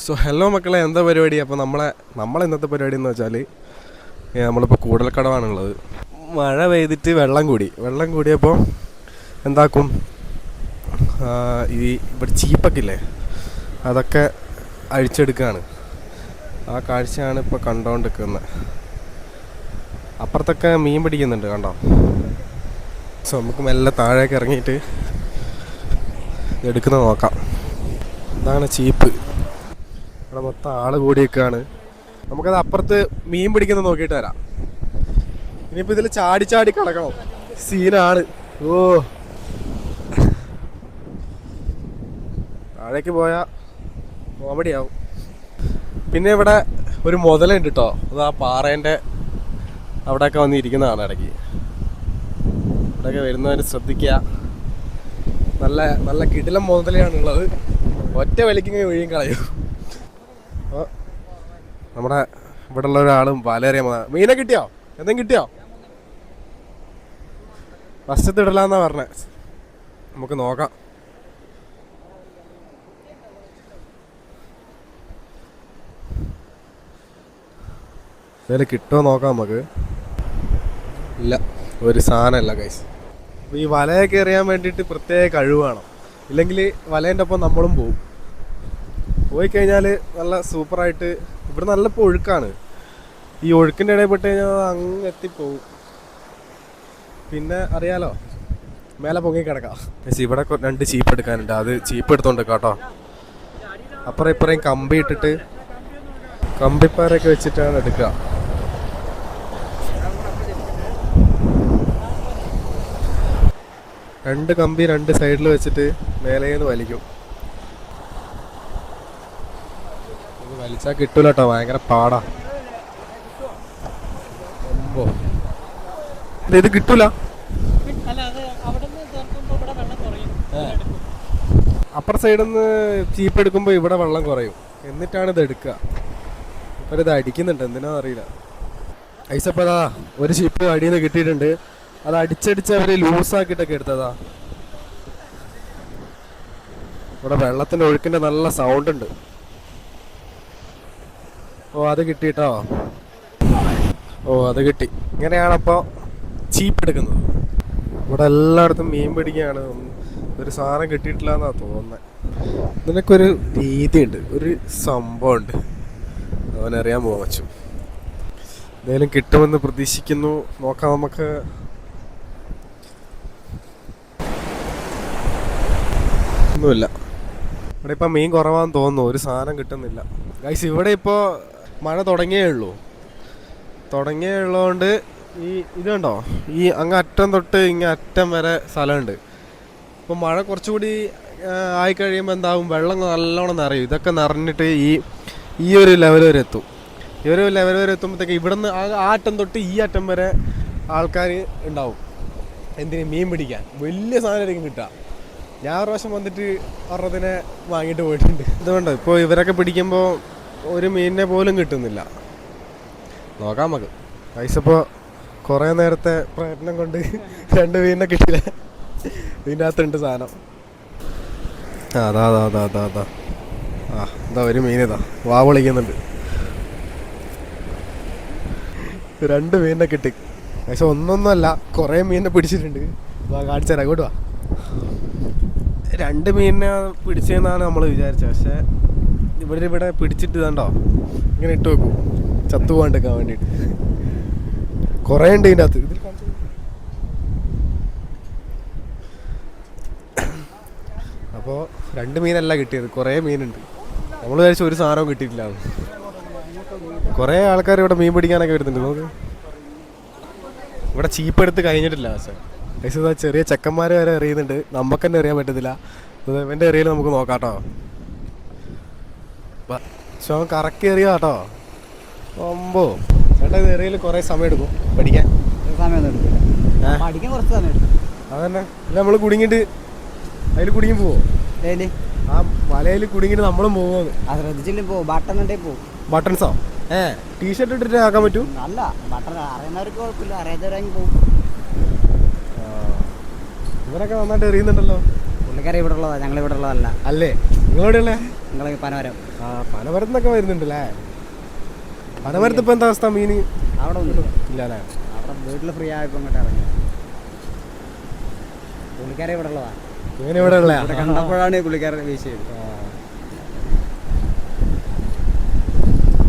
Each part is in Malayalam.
സോ ഹലോ മക്കളെ, എന്താ പരിപാടി? അപ്പോൾ നമ്മളെ ഇന്നത്തെ പരിപാടി എന്ന് വെച്ചാൽ നമ്മളിപ്പോൾ കൂടൽക്കടവാണുള്ളത്. മഴ പെയ്തിട്ട് വെള്ളം കൂടിയപ്പോൾ എന്താക്കും, ഇവിടെ ചീപ്പൊക്കെ ഇല്ലേ അതൊക്കെ അഴിച്ചെടുക്കുകയാണ്. ആ കാഴ്ചയാണ് ഇപ്പോൾ കണ്ടുകൊണ്ടിരിക്കുന്നത്. അപ്പുറത്തൊക്കെ മീൻ പിടിക്കുന്നുണ്ട്, കണ്ടോ? സോ നമുക്ക് മെല്ലെ താഴേക്ക് ഇറങ്ങിയിട്ട് എടുക്കുന്നത് നോക്കാം. ഇതാണ് ചീപ്പ്. ഇവിടെ മൊത്തം ആൾ കൂടിയൊക്കെയാണ്. നമുക്കത് അപ്പുറത്ത് മീൻ പിടിക്കുന്നത് നോക്കിയിട്ട് വരാം. ഇനിയിപ്പോൾ ഇതിൽ ചാടി കിടക്കണം, സീനാണ്. ഓ, താഴേക്ക് പോയാൽ കോമഡിയാവും. പിന്നെ ഇവിടെ ഒരു മുതലുണ്ട് കേട്ടോ. അത് ആ പാറേൻ്റെ അവിടെയൊക്കെ വന്നിരിക്കുന്നതാണ്. ഇടയ്ക്ക് ഇവിടെയൊക്കെ വരുന്നവർ ശ്രദ്ധിക്കുക. നല്ല നല്ല കിടിലം മുതലയാണുള്ളത്. ഒറ്റ വലിക്കിങ്ങനെ ഒഴിയും കളയും. അപ്പോൾ നമ്മുടെ ഇവിടെ ഉള്ള ഒരാളും വലറിയാൻ മീനെ കിട്ടിയോ? എന്തെങ്കിലും കിട്ടിയോ? വശത്ത് ഇടലാന്നാ പറഞ്ഞത്. നമുക്ക് നോക്കാം. ഇതിൽ കിട്ടുമോ നോക്കാം നമുക്ക്. ഇല്ല, ഒരു സാധനമല്ല ഗൈസ്. അപ്പോൾ ഈ വലയൊക്കെ എറിയാൻ വേണ്ടിയിട്ട് പ്രത്യേക കഴിവ് വേണം. ഇല്ലെങ്കിൽ വലേൻ്റെ ഒപ്പം നമ്മളും പോയി കഴിഞ്ഞാൽ നല്ല സൂപ്പറായിട്ട്. ഇവിടെ നല്ല ഇപ്പോൾ ഒഴുക്കാണ്. ഈ ഒഴുക്കിൻ്റെ ഇടയിൽ പെട്ട് കഴിഞ്ഞാൽ അങ്ങ് എത്തിപ്പോവും. പിന്നെ അറിയാലോ, മേലെ പൊങ്ങി കിടക്കാം. ഇവിടെ 2 ചീപ്പ് എടുക്കാനുണ്ട്. അത് ചീപ്പ് എടുത്തോണ്ട് കേട്ടോ. അപ്പുറം ഇപ്പുറം കമ്പി ഇട്ടിട്ട് കമ്പിപ്പാരൊക്കെ വെച്ചിട്ടാണ് എടുക്കുക. രണ്ട് കമ്പി 2 സൈഡിൽ വെച്ചിട്ട് മേലേന്ന് വലിക്കും. ഇത് വലിച്ചാൽ കിട്ടൂല കേട്ടോ, ഭയങ്കര പാടാ. ഇത് കിട്ടൂല. അപ്പുറ സൈഡിൽ നിന്ന് ചീപ്പ് എടുക്കുമ്പോൾ ഇവിടെ വെള്ളം കുറയും. എന്നിട്ടാണ് ഇത് എടുക്കുക. അപ്പോൾ ഇത് അടിക്കുന്നുണ്ട്, എന്തിനാ അറിയില്ല. ഐസപ്പതാ ഒരു ചീപ്പ് അടിയിൽ നിന്ന് കിട്ടിയിട്ടുണ്ട്. അത് അടിച്ചടിച്ച് അവർ ലൂസാക്കിയിട്ടൊക്കെ എടുത്തതാ. ഇവിടെ വെള്ളത്തിൻ്റെ ഒഴുക്കിൻ്റെ നല്ല സൗണ്ട് ഉണ്ട്. ഓ, അത് കിട്ടിട്ടോ. ഓ, അത് കിട്ടി. ഇങ്ങനെയാണപ്പോൾ ചീപ്പ് എടുക്കുന്നത്. ഇവിടെ എല്ലായിടത്തും മീൻ പിടിക്കുകയാണ്. ഒരു സാധനം കിട്ടിയിട്ടില്ല എന്നാണ് തോന്നുന്നത്. ഇതിനൊക്കെ രീതിയുണ്ട്, ഒരു സംഭവമുണ്ട്. അവനറിയാൻ പോകാൻ പറ്റും. എന്തെങ്കിലും കിട്ടുമെന്ന് പ്രതീക്ഷിക്കുന്നു. നോക്കാം നമുക്ക്. ഒന്നുമില്ല. ഇവിടെ ഇപ്പം മീൻ കുറവാന്ന് തോന്നുന്നു. ഒരു സാധനം കിട്ടുന്നില്ല ഗൈസ്. ഇവിടെ ഇപ്പോൾ മഴ തുടങ്ങിയുള്ളതുകൊണ്ട് ഇത് കണ്ടോ, ഈ അങ്ങ് അറ്റം തൊട്ട് ഇങ്ങ് അറ്റം വരെ സ്ഥലമുണ്ട്. ഇപ്പോൾ മഴ കുറച്ചുകൂടി ആയിക്കഴിയുമ്പോൾ എന്താവും, വെള്ളം നല്ലോണം നിറയും. ഇതൊക്കെ നിറഞ്ഞിട്ട് ഈ ഒരു ലെവൽ വരെ എത്തും. ഈ ഒരു ലെവൽ വരെ എത്തുമ്പോഴത്തേക്ക് ഇവിടെ നിന്ന് ആ അറ്റം തൊട്ട് ഈ അറ്റം വരെ ആൾക്കാർ ഉണ്ടാവും. എന്തിന്? മീൻ പിടിക്കാൻ. വലിയ സാധനമായിരിക്കും കിട്ടുക. ഞാൻ ഒരു പ്രാവശ്യം വന്നിട്ട് ഒരെണ്ണത്തിനെ വാങ്ങിയിട്ട് പോയിട്ടുണ്ട്. ഇതുകൊണ്ട് ഇപ്പോൾ ഇവരൊക്കെ പിടിക്കുമ്പോൾ ഒരു മീനിനെ പോലും കിട്ടുന്നില്ല. നോക്കാം നമുക്ക്. പൈസ ഇപ്പോൾ കുറേ നേരത്തെ പ്രയത്നം കൊണ്ട് 2 മീനിനെ കിട്ടില്ല. ഇതിൻ്റെ അകത്തുണ്ട് സാധനം. അതാ എന്താ ഒരു മീനിതാ വാ വിളിക്കുന്നുണ്ട്. 2 മീനിനെ കിട്ടി. പക്ഷെ ഒന്നൊന്നുമല്ല, കുറേ മീനിനെ പിടിച്ചിട്ടുണ്ട്. കാണിച്ചു തരാം, അങ്ങോട്ട് വാ. 2 മീനിനെ പിടിച്ചതെന്നാണ് നമ്മൾ വിചാരിച്ചത്. പക്ഷേ ഇവിടെ പിടിച്ചിട്ട് കണ്ടോ, ഇങ്ങനെ ഇട്ട് വെക്കും ചത്തു പോകാണ്ടിരിക്കാൻ വേണ്ടിയിട്ട്. കുറേ ഉണ്ട് ഇതിൻ്റെ അകത്ത്. ഇതിൽ അപ്പോൾ 2 മീനല്ല കിട്ടിയത്, കുറേ മീനുണ്ട്. നമ്മൾ വിചാരിച്ച ഒരു സാധനവും കിട്ടിയിട്ടില്ല. കുറേ ആൾക്കാർ ഇവിടെ മീൻ പിടിക്കാനൊക്കെ വരുന്നുണ്ട്. നമുക്ക് ഇവിടെ ചീപ്പ് എടുത്ത് കഴിഞ്ഞിട്ടില്ല. പക്ഷേ ചെറിയ ചെക്കന്മാർ വരെ എറിയുന്നുണ്ട്. നമുക്ക് തന്നെ എറിയാൻ പറ്റത്തില്ല. ഇവൻ്റെ എറിയൽ നമുക്ക് നോക്കാം കേട്ടോ. പക്ഷെ അവൻ കറക്കി എറിയാ കേട്ടോ. ഒമ്പോ ചേട്ടാ, ഇത് എറിയൽ കുറേ സമയം എടുക്കും പഠിക്കാൻ. അതന്നെ. നമ്മൾ കുടുങ്ങിയിട്ട് അതിൽ കുടുങ്ങി പോവോ? ആ വലയിൽ കുടുങ്ങിയിട്ട് നമ്മളും പോകുമോ? ബട്ടൺസോ? ടീഷർട്ട് ഇട്ടിട്ട് ആക്കാൻ പറ്റൂ? അല്ല, ബട്ടൺ അറിയുന്നവർക്ക് കുഴപ്പമില്ല, അറിയാത്തവരാണെങ്കിൽ പോകും. ഇവരൊക്കെ നന്നായിട്ട് എറിയുന്നുണ്ടല്ലോ. പുള്ളിക്കാരെ ഇവിടെ ഉള്ളതാ, ഞങ്ങൾ ഇവിടെ ഉള്ളതല്ല. അല്ലേ? നിങ്ങളെവിടെയല്ലേ? നിങ്ങൾ പനവരം. ആ പനമരത്ത് നിന്നൊക്കെ വരുന്നുണ്ട് അല്ലേ? പനമരത്ത് ഇപ്പം എന്താ അവസ്ഥ? മീൻ അവിടെ ഒന്നും ഇല്ല അല്ലേ? അവിടെ വീട്ടിൽ ഫ്രീ ആയപ്പോൾ ഇങ്ങോട്ട് ഇറങ്ങി. പുള്ളിക്കാരെ ഇവിടെ ഉള്ളതാ. ഇങ്ങനെ ഇവിടെ ഉള്ള ഇവിടെ കണ്ടപ്പോഴാണ് പുള്ളിക്കാരെ വീശിയത്.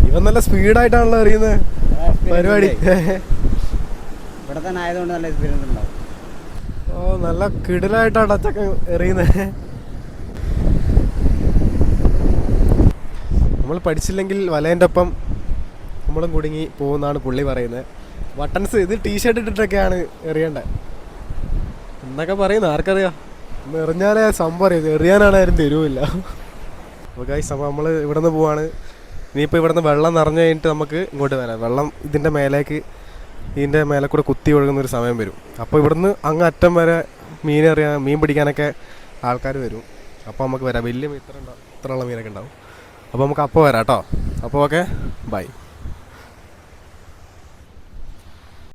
ഇവൻ നല്ല സ്പീഡായിട്ടാണല്ലോ എറിയുന്നത് പരിപാടി. ഇവിടെ തന്നെ ആയതുകൊണ്ട് നല്ല എക്സ്പീരിയൻസ് ഉണ്ടാവും. ഓ നല്ല കിടിലായിട്ടാണ് അച്ചക്ക എറിയുന്നത്. നമ്മൾ പഠിച്ചില്ലെങ്കിൽ വലേൻ്റെ ഒപ്പം നമ്മളും കുടുങ്ങി പോകുന്നതാണ് പുള്ളി പറയുന്നത്. ബട്ടൺസ് ഇത് ടീഷർട്ട് ഇട്ടിട്ടൊക്കെയാണ് എറിയേണ്ടത് എന്നൊക്കെ പറയുന്നത്. ആർക്കറിയാം, ഒന്ന് എറിഞ്ഞാലേ സംഭവം അറിയാം. എറിയാനാണ് ആരും തരുമില്ല. അപ്പോൾ ഗൈസ്, അപ്പോൾ നമ്മൾ ഇവിടെ നിന്ന് പോവാണ്. ഇനിയിപ്പോൾ ഇവിടെ നിന്ന് വെള്ളം നിറഞ്ഞു കഴിഞ്ഞിട്ട് നമുക്ക് ഇങ്ങോട്ട് വരാം. വെള്ളം ഇതിൻ്റെ മേലെ കൂടെ കുത്തി ഒഴുകുന്നൊരു സമയം വരും. അപ്പോൾ ഇവിടുന്ന് അങ്ങ് അറ്റം വരെ മീൻ പിടിക്കാനൊക്കെ ആൾക്കാർ വരും. അപ്പോൾ നമുക്ക് വരാം. വലിയ ഇത്രയുള്ള മീനൊക്കെ ഉണ്ടാവും. അപ്പോൾ നമുക്ക് അപ്പോൾ വരാം കേട്ടോ. അപ്പോൾ ഓക്കെ, ബൈ.